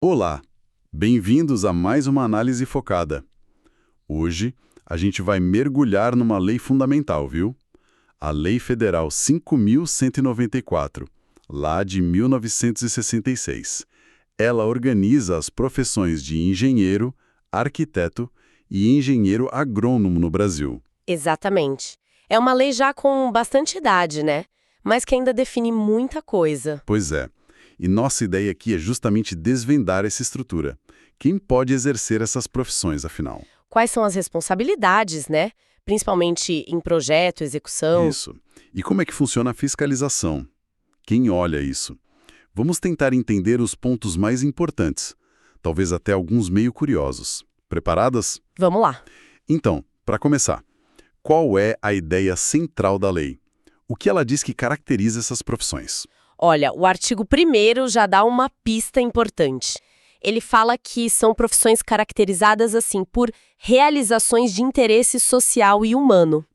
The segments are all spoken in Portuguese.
Olá, bem-vindos a mais uma análise focada. Hoje, a gente vai mergulhar numa lei fundamental, viu? A Lei Federal 5.194, lá de 1966. Ela organiza as profissões de engenheiro, arquiteto e engenheiro agrônomo no Brasil. Exatamente. É uma lei já com bastante idade, né? Mas que ainda define muita coisa. Pois é. E nossa ideia aqui é justamente desvendar essa estrutura. Quem pode exercer essas profissões, afinal? Quais são as responsabilidades, né? Principalmente em projeto, execução. Isso. E como é que funciona a fiscalização? Quem olha isso? Vamos tentar entender os pontos mais importantes, talvez até alguns meio curiosos. Preparadas? Vamos lá. Então, para começar, qual é a ideia central da lei? O que ela diz que caracteriza essas profissões? Olha, o artigo 1º já dá uma pista importante. Ele fala que são profissões caracterizadas assim por realizações de interesse social e humano.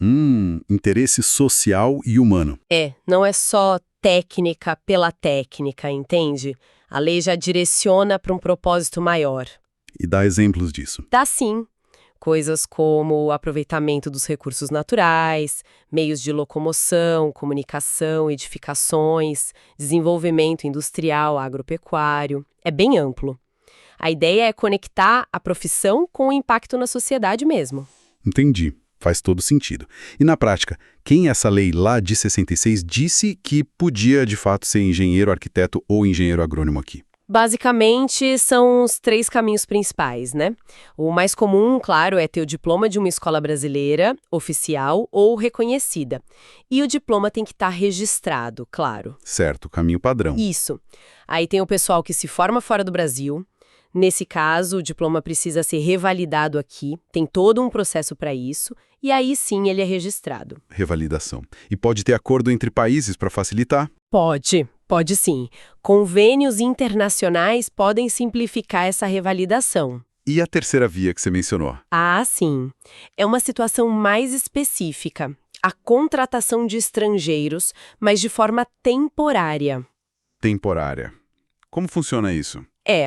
Interesse social e humano. Não é só técnica pela técnica, entende? A lei já direciona para um propósito maior. E dá exemplos disso. Dá sim. Coisas como o aproveitamento dos recursos naturais, meios de locomoção, comunicação, edificações, desenvolvimento industrial, agropecuário. É bem amplo. A ideia é conectar a profissão com o impacto na sociedade mesmo. Entendi. Faz todo sentido. E na prática, quem essa lei lá de 66 disse que podia de fato ser engenheiro, arquiteto ou engenheiro agrônomo aqui? Basicamente, são os 3 caminhos principais, né? O mais comum, claro, é ter o diploma de uma escola brasileira, oficial ou reconhecida. E o diploma tem que estar registrado, claro. Certo, caminho padrão. Isso. Aí tem o pessoal que se forma fora do Brasil. Nesse caso, o diploma precisa ser revalidado aqui, tem todo um processo para isso, e aí sim ele é registrado. Revalidação. E pode ter acordo entre países para facilitar? Pode sim. Convênios internacionais podem simplificar essa revalidação. E a terceira via que você mencionou? Ah, sim. É uma situação mais específica. A contratação de estrangeiros, mas de forma temporária. Temporária. Como funciona isso?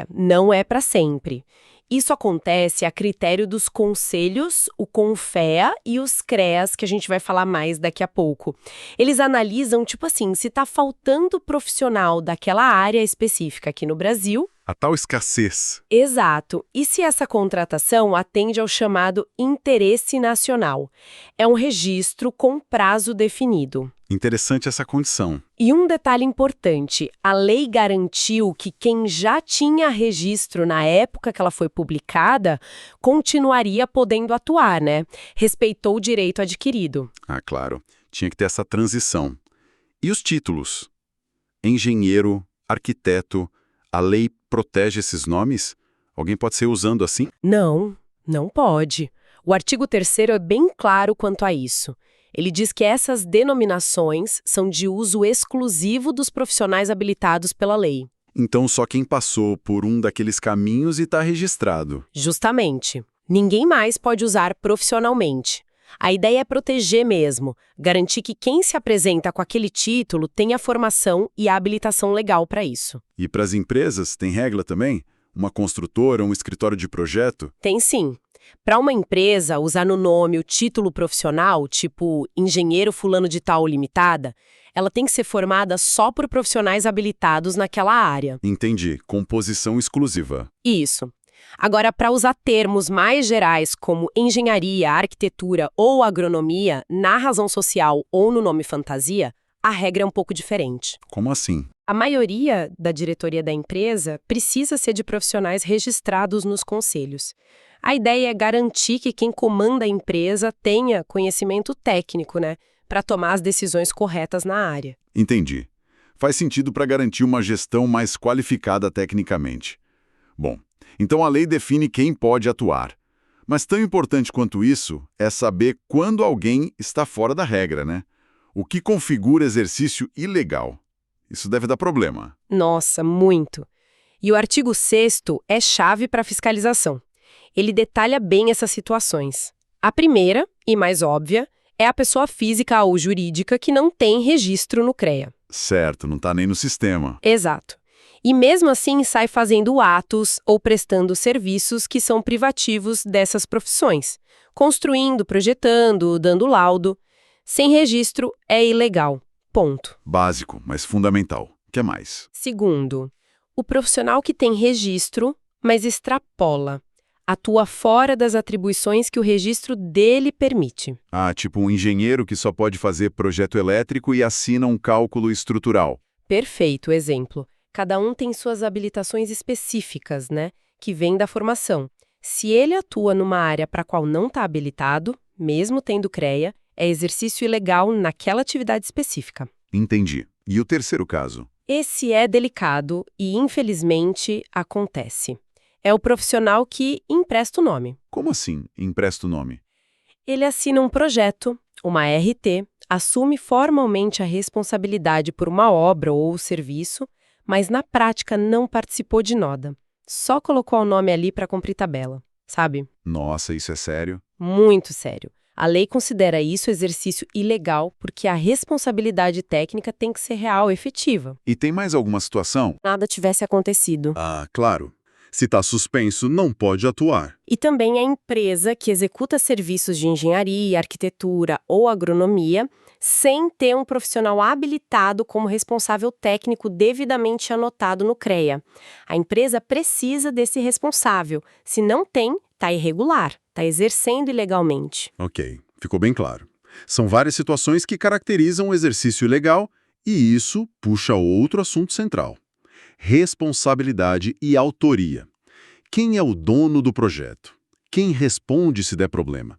Não é para sempre. Isso acontece a critério dos conselhos, o CONFEA e os CREAS, que a gente vai falar mais daqui a pouco. Eles analisam, tipo assim, se está faltando profissional daquela área específica aqui no Brasil. A tal escassez. Exato. E se essa contratação atende ao chamado interesse nacional? É um registro com prazo definido. Interessante essa condição. E um detalhe importante, a lei garantiu que quem já tinha registro na época que ela foi publicada continuaria podendo atuar, né? Respeitou o direito adquirido. Ah, claro. Tinha que ter essa transição. E os títulos? Engenheiro, arquiteto, a lei protege esses nomes? Alguém pode ser usando assim? Não pode. O artigo 3º é bem claro quanto a isso. Ele diz que essas denominações são de uso exclusivo dos profissionais habilitados pela lei. Então só quem passou por um daqueles caminhos e está registrado. Justamente. Ninguém mais pode usar profissionalmente. A ideia é proteger mesmo, garantir que quem se apresenta com aquele título tenha a formação e a habilitação legal para isso. E para as empresas, tem regra também? Uma construtora, um escritório de projeto? Tem sim. Para uma empresa usar no nome o título profissional, tipo engenheiro fulano de tal limitada, ela tem que ser formada só por profissionais habilitados naquela área. Entendi. Composição exclusiva. Isso. Agora, para usar termos mais gerais como engenharia, arquitetura ou agronomia na razão social ou no nome fantasia, a regra é um pouco diferente. Como assim? A maioria da diretoria da empresa precisa ser de profissionais registrados nos conselhos. A ideia é garantir que quem comanda a empresa tenha conhecimento técnico, né, para tomar as decisões corretas na área. Entendi. Faz sentido para garantir uma gestão mais qualificada tecnicamente. Bom, então a lei define quem pode atuar. Mas tão importante quanto isso é saber quando alguém está fora da regra, né? O que configura exercício ilegal? Isso deve dar problema. Nossa, muito. E o artigo 6º é chave para a fiscalização. Ele detalha bem essas situações. A primeira, e mais óbvia, é a pessoa física ou jurídica que não tem registro no CREA. Certo, não está nem no sistema. Exato. E mesmo assim sai fazendo atos ou prestando serviços que são privativos dessas profissões, construindo, projetando, dando laudo. Sem registro é ilegal. Ponto. Básico, mas fundamental. O que mais? Segundo, o profissional que tem registro, mas extrapola, atua fora das atribuições que o registro dele permite. Ah, tipo um engenheiro que só pode fazer projeto elétrico e assina um cálculo estrutural. Perfeito exemplo. Cada um tem suas habilitações específicas, né? Que vêm da formação. Se ele atua numa área para a qual não está habilitado, mesmo tendo CREA, é exercício ilegal naquela atividade específica. Entendi. E o terceiro caso? Esse é delicado e, infelizmente, acontece. É o profissional que empresta o nome. Como assim, empresta o nome? Ele assina um projeto, uma RT, assume formalmente a responsabilidade por uma obra ou serviço, mas na prática não participou de nada. Só colocou o nome ali para cumprir tabela, sabe? Nossa, isso é sério? Muito sério. A lei considera isso exercício ilegal porque a responsabilidade técnica tem que ser real, efetiva. E tem mais alguma situação? Nada tivesse acontecido. Ah, claro. Se está suspenso, não pode atuar. E também a empresa que executa serviços de engenharia, arquitetura ou agronomia sem ter um profissional habilitado como responsável técnico devidamente anotado no CREA. A empresa precisa desse responsável. Se não tem, está irregular, está exercendo ilegalmente. Ok, ficou bem claro. São várias situações que caracterizam o exercício ilegal e isso puxa outro assunto central. Responsabilidade e autoria. Quem é o dono do projeto? Quem responde se der problema?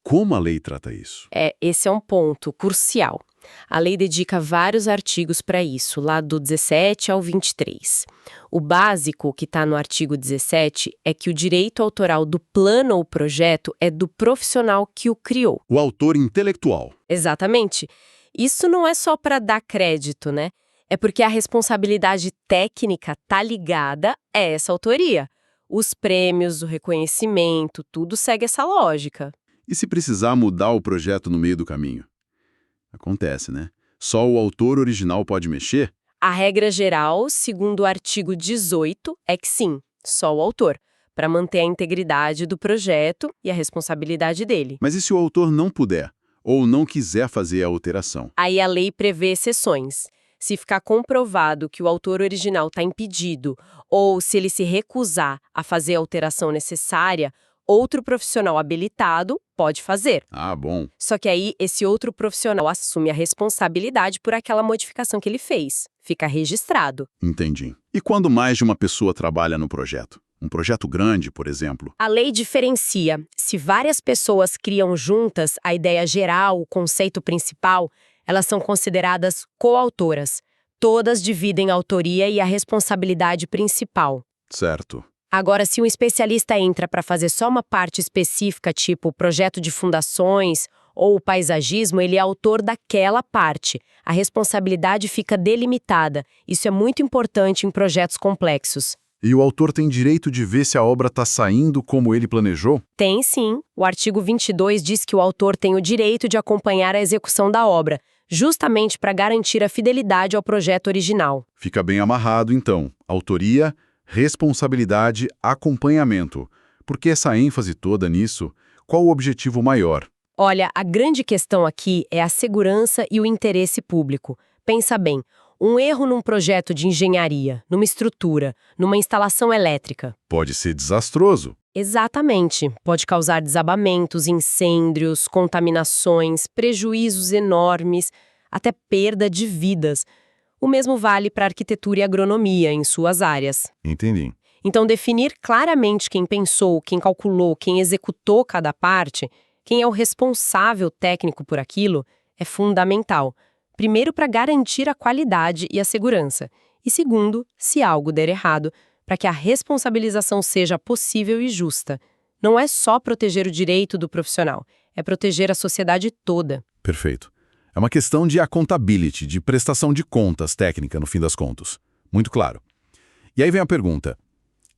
Como a lei trata isso? Esse é um ponto crucial. A lei dedica vários artigos para isso, lá do 17 ao 23. O básico, que está no artigo 17, é que o direito autoral do plano ou projeto é do profissional que o criou. O autor intelectual. Exatamente. Isso não é só para dar crédito, né? É porque a responsabilidade técnica está ligada a essa autoria. Os prêmios, o reconhecimento, tudo segue essa lógica. E se precisar mudar o projeto no meio do caminho? Acontece, né? Só o autor original pode mexer? A regra geral, segundo o artigo 18, é que sim, só o autor, para manter a integridade do projeto e a responsabilidade dele. Mas e se o autor não puder? Ou não quiser fazer a alteração? Aí a lei prevê exceções. Se ficar comprovado que o autor original está impedido ou se ele se recusar a fazer a alteração necessária, outro profissional habilitado pode fazer. Ah, bom. Só que aí esse outro profissional assume a responsabilidade por aquela modificação que ele fez. Fica registrado. Entendi. E quando mais de uma pessoa trabalha no projeto? Um projeto grande, por exemplo? A lei diferencia. Se várias pessoas criam juntas a ideia geral, o conceito principal, elas são consideradas coautoras. Todas dividem a autoria e a responsabilidade principal. Certo. Agora, se um especialista entra para fazer só uma parte específica, tipo projeto de fundações ou paisagismo, ele é autor daquela parte. A responsabilidade fica delimitada. Isso é muito importante em projetos complexos. E o autor tem direito de ver se a obra está saindo como ele planejou? Tem sim. O artigo 22 diz que o autor tem o direito de acompanhar a execução da obra, justamente para garantir a fidelidade ao projeto original. Fica bem amarrado, então. Autoria, responsabilidade, acompanhamento. Por que essa ênfase toda nisso? Qual o objetivo maior? Olha, a grande questão aqui é a segurança e o interesse público. Pensa bem, um erro num projeto de engenharia, numa estrutura, numa instalação elétrica. Pode ser desastroso. Exatamente. Pode causar desabamentos, incêndios, contaminações, prejuízos enormes, até perda de vidas. O mesmo vale para arquitetura e agronomia em suas áreas. Entendi. Então, definir claramente quem pensou, quem calculou, quem executou cada parte, quem é o responsável técnico por aquilo, é fundamental. Primeiro, para garantir a qualidade e a segurança. E segundo, se algo der errado, para que a responsabilização seja possível e justa. Não é só proteger o direito do profissional, é proteger a sociedade toda. Perfeito. É uma questão de accountability, de prestação de contas técnica, no fim das contas. Muito claro. E aí vem a pergunta.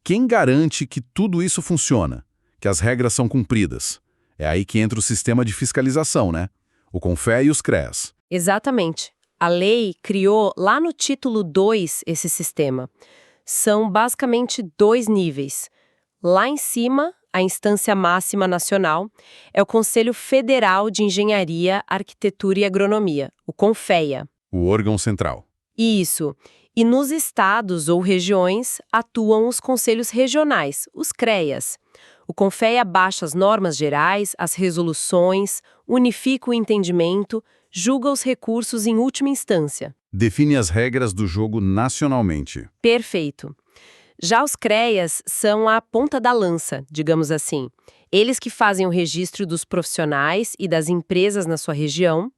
Quem garante que tudo isso funciona? Que as regras são cumpridas? É aí que entra o sistema de fiscalização, né? O CONFEA e os CREAs. Exatamente. A lei criou lá no título 2 esse sistema. São basicamente 2 níveis. Lá em cima, a instância máxima nacional é o Conselho Federal de Engenharia, Arquitetura e Agronomia, o CONFEA. O órgão central. Isso. E nos estados ou regiões atuam os conselhos regionais, os CREAs. O CONFEA baixa as normas gerais, as resoluções, unifica o entendimento, julga os recursos em última instância. Define as regras do jogo nacionalmente. Perfeito. Já os CREAs são a ponta da lança, digamos assim. Eles que fazem o registro dos profissionais e das empresas na sua região.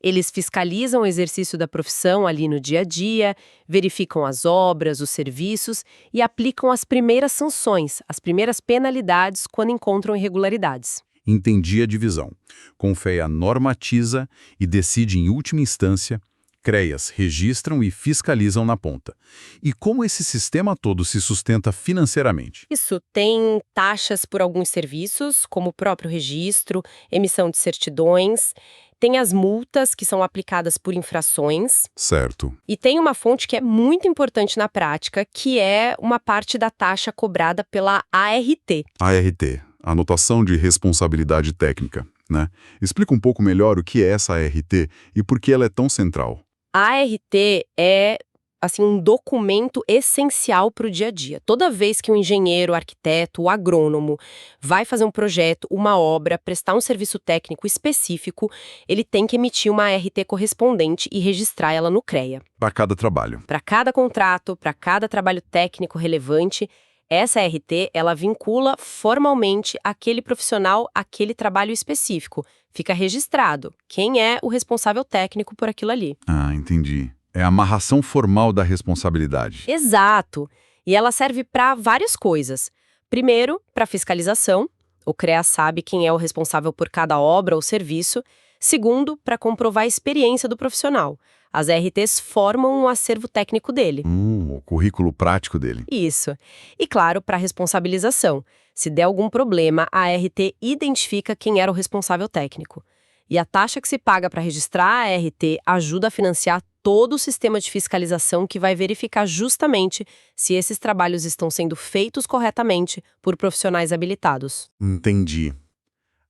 Eles fiscalizam o exercício da profissão ali no dia a dia, verificam as obras, os serviços e aplicam as primeiras sanções, as primeiras penalidades quando encontram irregularidades. Entendi a divisão. CONFEA normatiza e decide em última instância. CREAs registram e fiscalizam na ponta. E como esse sistema todo se sustenta financeiramente? Isso tem taxas por alguns serviços, como o próprio registro, emissão de certidões, tem as multas que são aplicadas por infrações, Certo. e tem uma fonte que é muito importante na prática, que é uma parte da taxa cobrada pela ART. ART, Anotação de Responsabilidade Técnica, né? Explica um pouco melhor o que é essa ART e por que ela é tão central. A ART é, assim, um documento essencial para o dia a dia. Toda vez que um engenheiro, arquiteto, o agrônomo vai fazer um projeto, uma obra, prestar um serviço técnico específico, ele tem que emitir uma ART correspondente e registrar ela no CREA. Para cada trabalho. Para cada contrato, para cada trabalho técnico relevante, essa ART, ela vincula formalmente aquele profissional àquele trabalho específico. Fica registrado quem é o responsável técnico por aquilo ali. Ah, entendi. É a amarração formal da responsabilidade. Exato. E ela serve para várias coisas. Primeiro, para fiscalização. O CREA sabe quem é o responsável por cada obra ou serviço. Segundo, para comprovar a experiência do profissional. As ARTs formam um acervo técnico dele. O currículo prático dele. Isso. E, claro, para responsabilização. Se der algum problema, a ART identifica quem era o responsável técnico. E a taxa que se paga para registrar a ART ajuda a financiar todo o sistema de fiscalização que vai verificar justamente se esses trabalhos estão sendo feitos corretamente por profissionais habilitados. Entendi.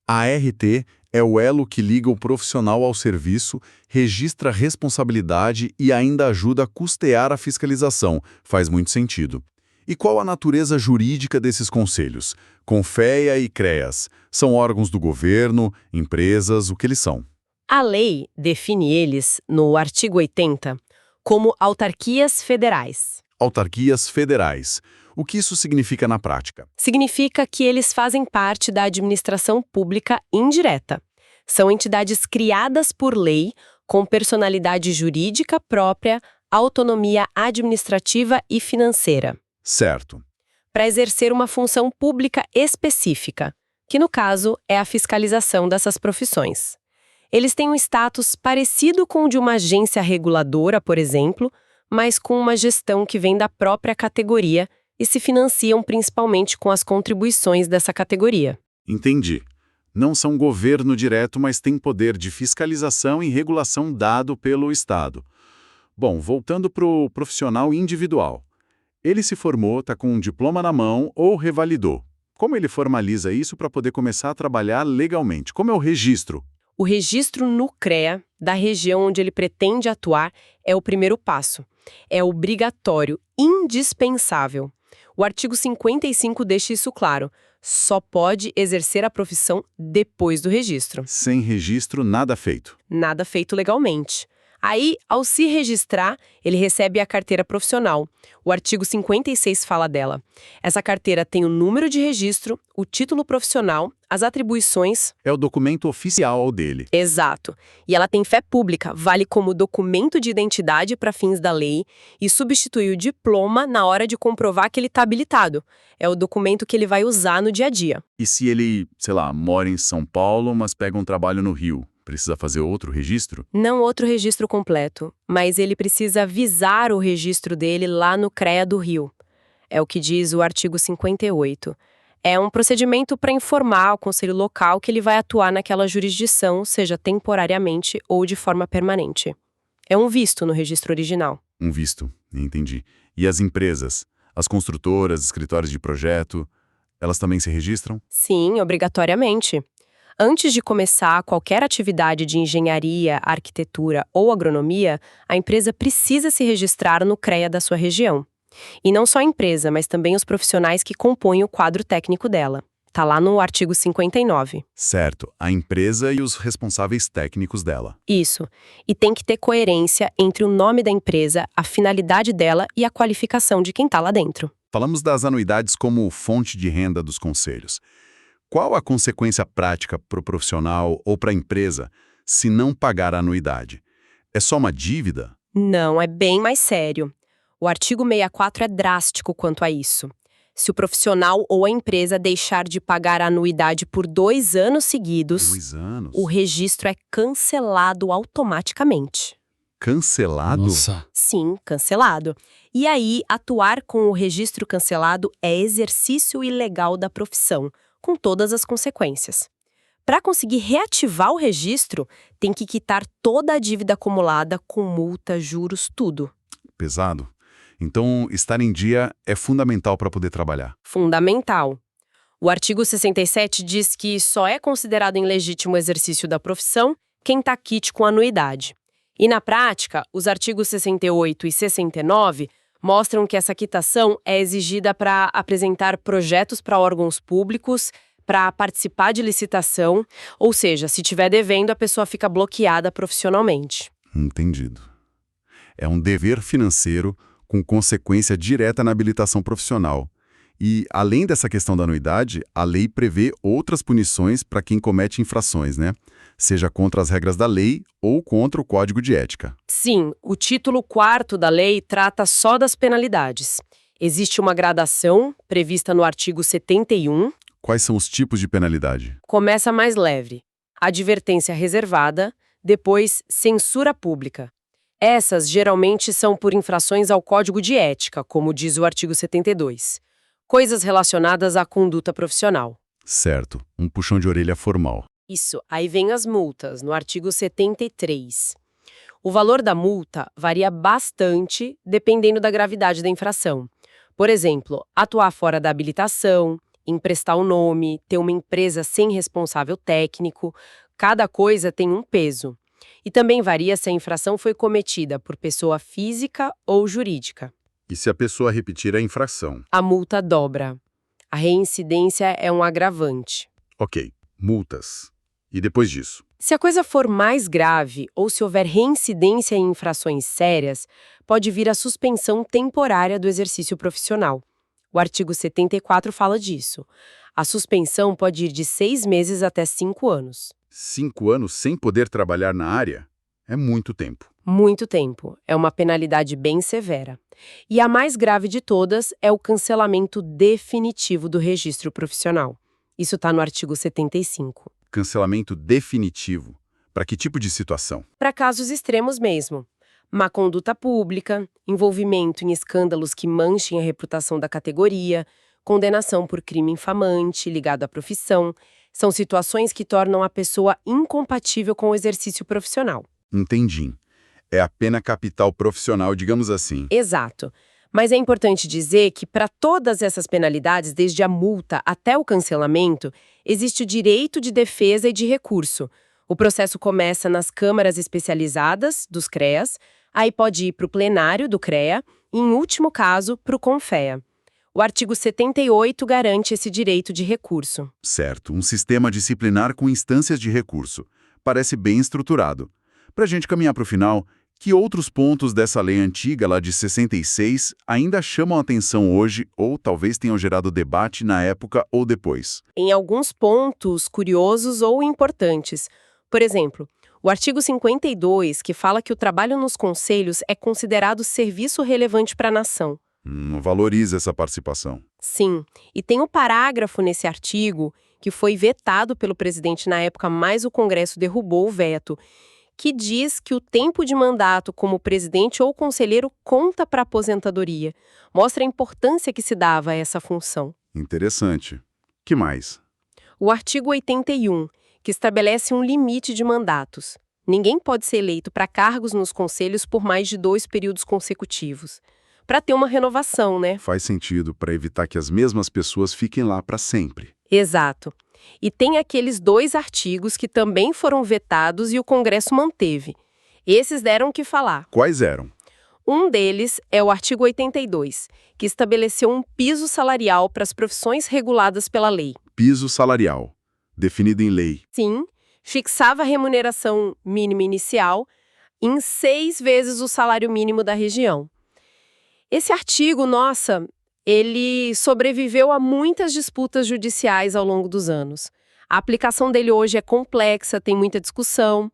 A ART é o elo que liga o profissional ao serviço, registra a responsabilidade e ainda ajuda a custear a fiscalização. Faz muito sentido. E qual a natureza jurídica desses conselhos? CONFEA e CREAs. São órgãos do governo, empresas, o que eles são? A lei define eles, no artigo 80, como autarquias federais. Autarquias federais. O que isso significa na prática? Significa que eles fazem parte da administração pública indireta. São entidades criadas por lei, com personalidade jurídica própria, autonomia administrativa e financeira. Certo. Para exercer uma função pública específica, que no caso é a fiscalização dessas profissões. Eles têm um status parecido com o de uma agência reguladora, por exemplo, mas com uma gestão que vem da própria categoria e se financiam principalmente com as contribuições dessa categoria. Entendi. Não são governo direto, mas têm poder de fiscalização e regulação dado pelo Estado. Bom, voltando para o profissional individual. Ele se formou, está com um diploma na mão ou revalidou. Como ele formaliza isso para poder começar a trabalhar legalmente? Como é o registro? O registro no CREA, da região onde ele pretende atuar, é o primeiro passo. É obrigatório, indispensável. O artigo 55 deixa isso claro. Só pode exercer a profissão depois do registro. Sem registro, nada feito. Nada feito legalmente. Aí, ao se registrar, ele recebe a carteira profissional. O artigo 56 fala dela. Essa carteira tem o número de registro, o título profissional, as atribuições. É o documento oficial dele. Exato. E ela tem fé pública, vale como documento de identidade para fins da lei e substitui o diploma na hora de comprovar que ele está habilitado. É o documento que ele vai usar no dia a dia. E se ele, sei lá, mora em São Paulo, mas pega um trabalho no Rio? Precisa fazer outro registro? Não outro registro completo, mas ele precisa avisar o registro dele lá no CREA do Rio. É o que diz o artigo 58. É um procedimento para informar ao conselho local que ele vai atuar naquela jurisdição, seja temporariamente ou de forma permanente. É um visto no registro original. Um visto, entendi. E as empresas? As construtoras, escritórios de projeto, elas também se registram? Sim, obrigatoriamente. Antes de começar qualquer atividade de engenharia, arquitetura ou agronomia, a empresa precisa se registrar no CREA da sua região. E não só a empresa, mas também os profissionais que compõem o quadro técnico dela. Tá lá no artigo 59. Certo, a empresa e os responsáveis técnicos dela. Isso. E tem que ter coerência entre o nome da empresa, a finalidade dela e a qualificação de quem tá lá dentro. Falamos das anuidades como fonte de renda dos conselhos. Qual a consequência prática para o profissional ou para a empresa se não pagar a anuidade? É só uma dívida? Não, é bem mais sério. O artigo 64 é drástico quanto a isso. Se o profissional ou a empresa deixar de pagar a anuidade por 2 anos seguidos, 2 anos? o registro é cancelado automaticamente. Cancelado? Nossa. Sim, cancelado. E aí, atuar com o registro cancelado é exercício ilegal da profissão, com todas as consequências. Para conseguir reativar o registro, tem que quitar toda a dívida acumulada com multa, juros, tudo. Pesado. Então, estar em dia é fundamental para poder trabalhar. Fundamental. O artigo 67 diz que só é considerado ilegítimo exercício da profissão quem está quite com anuidade. E na prática, os artigos 68 e 69 mostram que essa quitação é exigida para apresentar projetos para órgãos públicos, para participar de licitação, ou seja, se estiver devendo, a pessoa fica bloqueada profissionalmente. Entendido. É um dever financeiro com consequência direta na habilitação profissional. E, além dessa questão da anuidade, a lei prevê outras punições para quem comete infrações, né? Seja contra as regras da lei ou contra o Código de Ética. Sim, o título 4º da lei trata só das penalidades. Existe uma gradação, prevista no artigo 71. Quais são os tipos de penalidade? Começa mais leve. Advertência reservada, depois censura pública. Essas geralmente são por infrações ao Código de Ética, como diz o artigo 72. Coisas relacionadas à conduta profissional. Certo, um puxão de orelha formal. Isso, aí vem as multas, no artigo 73. O valor da multa varia bastante dependendo da gravidade da infração. Por exemplo, atuar fora da habilitação, emprestar o nome, ter uma empresa sem responsável técnico, cada coisa tem um peso. E também varia se a infração foi cometida por pessoa física ou jurídica. E se a pessoa repetir a infração? A multa dobra. A reincidência é um agravante. Ok, multas. E depois disso? Se a coisa for mais grave ou se houver reincidência em infrações sérias, pode vir a suspensão temporária do exercício profissional. O artigo 74 fala disso. A suspensão pode ir de 6 meses até 5 anos. 5 anos sem poder trabalhar na área? É muito tempo. Muito tempo. É uma penalidade bem severa. E a mais grave de todas é o cancelamento definitivo do registro profissional. Isso está no artigo 75. Cancelamento definitivo. Para que tipo de situação? Para casos extremos mesmo. Má conduta pública, envolvimento em escândalos que manchem a reputação da categoria, condenação por crime infamante ligado à profissão, são situações que tornam a pessoa incompatível com o exercício profissional. Entendi. É a pena capital profissional, digamos assim. Exato. Mas é importante dizer que para todas essas penalidades, desde a multa até o cancelamento, existe o direito de defesa e de recurso. O processo começa nas câmaras especializadas dos CREAs, aí pode ir para o plenário do CREA e, em último caso, para o CONFEA. O artigo 78 garante esse direito de recurso. Certo, um sistema disciplinar com instâncias de recurso. Parece bem estruturado. Para a gente caminhar para o final, que outros pontos dessa lei antiga, lá de 66, ainda chamam a atenção hoje ou talvez tenham gerado debate na época ou depois? Em alguns pontos curiosos ou importantes. Por exemplo, o artigo 52, que fala que o trabalho nos conselhos é considerado serviço relevante para a nação. Valoriza essa participação. Sim, e tem um parágrafo nesse artigo que foi vetado pelo presidente na época, mas o Congresso derrubou o veto, que diz que o tempo de mandato como presidente ou conselheiro conta para a aposentadoria. Mostra a importância que se dava a essa função. Interessante. Que mais? O artigo 81, que estabelece um limite de mandatos. Ninguém pode ser eleito para cargos nos conselhos por mais de 2 períodos consecutivos. para ter uma renovação, né? Faz sentido para evitar que as mesmas pessoas fiquem lá para sempre. Exato. E tem aqueles 2 artigos que também foram vetados e o Congresso manteve. Esses deram o que falar. Quais eram? Um deles é o artigo 82, que estabeleceu um piso salarial para as profissões reguladas pela lei. Piso salarial, definido em lei. Sim, fixava a remuneração mínima inicial em 6 vezes o salário mínimo da região. Esse artigo, nossa, ele sobreviveu a muitas disputas judiciais ao longo dos anos. A aplicação dele hoje é complexa, tem muita discussão,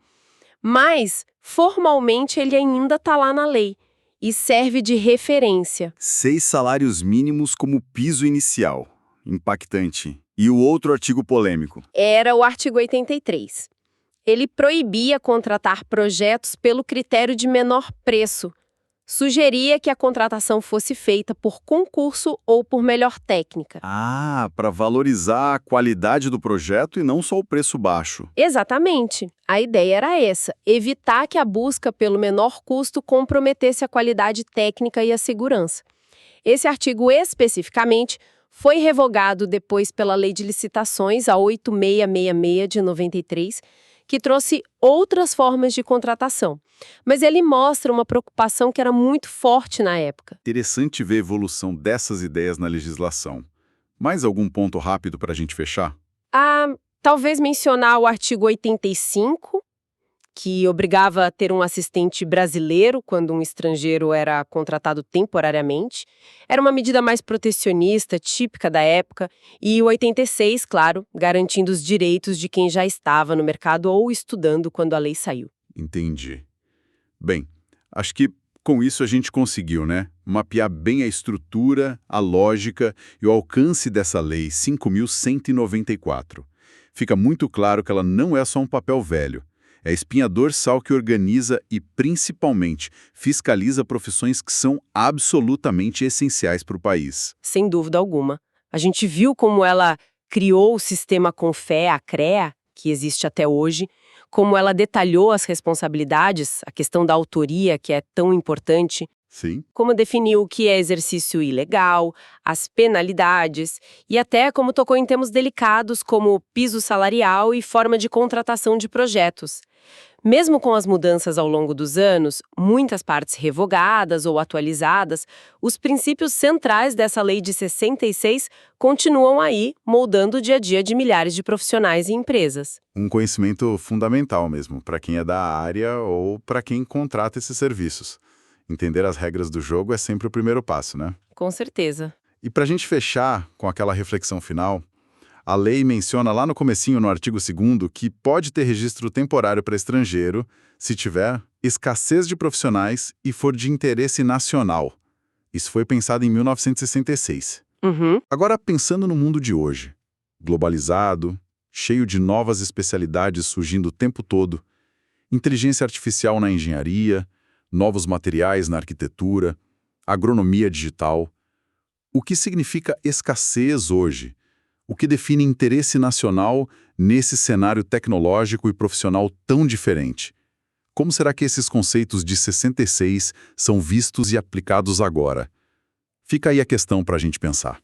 mas formalmente ele ainda está lá na lei e serve de referência. 6 salários mínimos como piso inicial. Impactante. E o outro artigo polêmico? Era o artigo 83. Ele proibia contratar projetos pelo critério de menor preço. Sugeria que a contratação fosse feita por concurso ou por melhor técnica. Ah, para valorizar a qualidade do projeto e não só o preço baixo. Exatamente. A ideia era essa, evitar que a busca pelo menor custo comprometesse a qualidade técnica e a segurança. Esse artigo especificamente foi revogado depois pela Lei de Licitações, a 8666 de 93, que trouxe outras formas de contratação. Mas ele mostra uma preocupação que era muito forte na época. Interessante ver a evolução dessas ideias na legislação. Mais algum ponto rápido para a gente fechar? Talvez mencionar o artigo 85, que obrigava a ter um assistente brasileiro quando um estrangeiro era contratado temporariamente. Era uma medida mais protecionista, típica da época. E o 86, claro, garantindo os direitos de quem já estava no mercado ou estudando quando a lei saiu. Entendi. Bem, acho que com isso a gente conseguiu, né? Mapear bem a estrutura, a lógica e o alcance dessa lei 5.194. Fica muito claro que ela não é só um papel velho. É a espinha dorsal que organiza e, principalmente, fiscaliza profissões que são absolutamente essenciais para o país. Sem dúvida alguma. A gente viu como ela criou o sistema Confea, a CREA, que existe até hoje, como ela detalhou as responsabilidades, a questão da autoria, que é tão importante, Sim. como definiu o que é exercício ilegal, as penalidades e até como tocou em temas delicados como piso salarial e forma de contratação de projetos. Mesmo com as mudanças ao longo dos anos, muitas partes revogadas ou atualizadas, os princípios centrais dessa lei de 66 continuam aí, moldando o dia a dia de milhares de profissionais e empresas. Um conhecimento fundamental mesmo, para quem é da área ou para quem contrata esses serviços. Entender as regras do jogo é sempre o primeiro passo, né? Com certeza. E para a gente fechar com aquela reflexão final, a lei menciona lá no comecinho, no artigo 2º, que pode ter registro temporário para estrangeiro se tiver escassez de profissionais e for de interesse nacional. Isso foi pensado em 1966. Agora, pensando no mundo de hoje, globalizado, cheio de novas especialidades surgindo o tempo todo, inteligência artificial na engenharia, novos materiais na arquitetura, agronomia digital. O que significa escassez hoje? O que define interesse nacional nesse cenário tecnológico e profissional tão diferente? Como será que esses conceitos de 66 são vistos e aplicados agora? Fica aí a questão para a gente pensar.